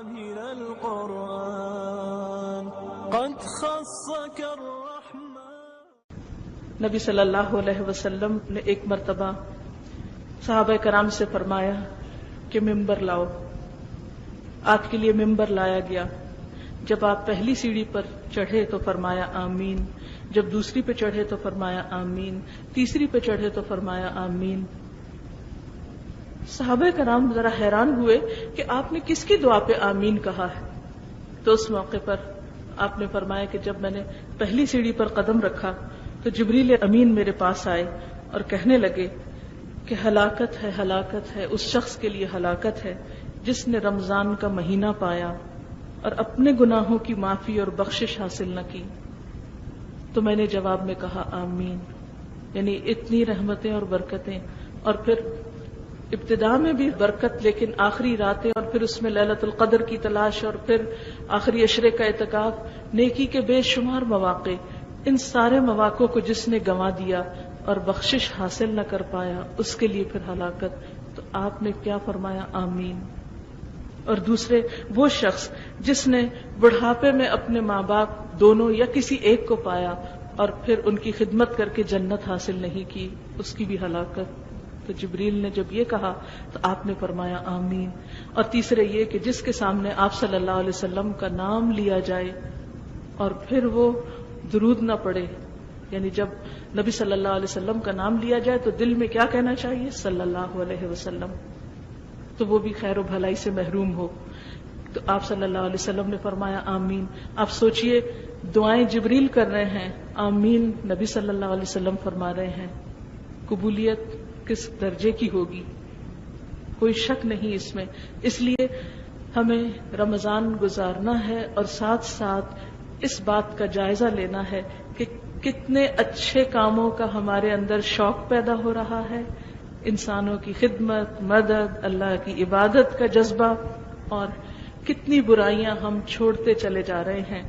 من القرآن قد خصك الرحمن۔ نبی صلی اللہ علیہ وسلم نے ایک مرتبہ صحابہ کرام سے فرمایا کہ ممبر لاؤ۔ آپ کے لیے ممبر لایا گیا۔ جب آپ پہلی سیڑھی پر چڑھے تو فرمایا آمین، جب دوسری پہ چڑھے تو فرمایا آمین، تیسری پہ چڑھے تو فرمایا آمین۔ صحابہ کرام ذرا حیران ہوئے کہ آپ نے کس کی دعا پہ آمین کہا ہے۔ تو اس موقع پر آپ نے فرمایا کہ جب میں نے پہلی سیڑھی پر قدم رکھا تو جبریل امین میرے پاس آئے اور کہنے لگے کہ ہلاکت ہے اس شخص کے لیے ہلاکت ہے جس نے رمضان کا مہینہ پایا اور اپنے گناہوں کی معافی اور بخشش حاصل نہ کی۔ تو میں نے جواب میں کہا آمین، یعنی اتنی رحمتیں اور برکتیں، اور پھر ابتدا میں بھی برکت لیکن آخری راتیں، اور پھر اس میں لیلۃ القدر کی تلاش، اور پھر آخری عشرے کا اعتکاف، نیکی کے بے شمار مواقع، ان سارے مواقع کو جس نے گنوا دیا اور بخشش حاصل نہ کر پایا اس کے لیے پھر ہلاکت۔ تو آپ نے کیا فرمایا آمین۔ اور دوسرے وہ شخص جس نے بڑھاپے میں اپنے ماں باپ دونوں یا کسی ایک کو پایا اور پھر ان کی خدمت کر کے جنت حاصل نہیں کی، اس کی بھی ہلاکت۔ تو جبریل نے جب یہ کہا تو آپ نے فرمایا آمین۔ اور تیسرے یہ کہ جس کے سامنے آپ صلی اللہ علیہ وسلم کا نام لیا جائے اور پھر وہ درود نہ پڑے، یعنی جب نبی صلی اللہ علیہ وسلم کا نام لیا جائے تو دل میں کیا کہنا چاہیے؟ صلی اللہ علیہ وسلم، تو وہ بھی خیر و بھلائی سے محروم ہو۔ تو آپ صلی اللہ علیہ وسلم نے فرمایا آمین۔ آپ سوچئے دعائیں جبریل کر رہے ہیں، آمین نبی صلی اللہ علیہ وسلم فرما رہے ہیں، قبولیت کس درجے کی ہوگی، کوئی شک نہیں اس میں۔ اس لیے ہمیں رمضان گزارنا ہے اور ساتھ ساتھ اس بات کا جائزہ لینا ہے کہ کتنے اچھے کاموں کا ہمارے اندر شوق پیدا ہو رہا ہے، انسانوں کی خدمت، مدد، اللہ کی عبادت کا جذبہ، اور کتنی برائیاں ہم چھوڑتے چلے جا رہے ہیں۔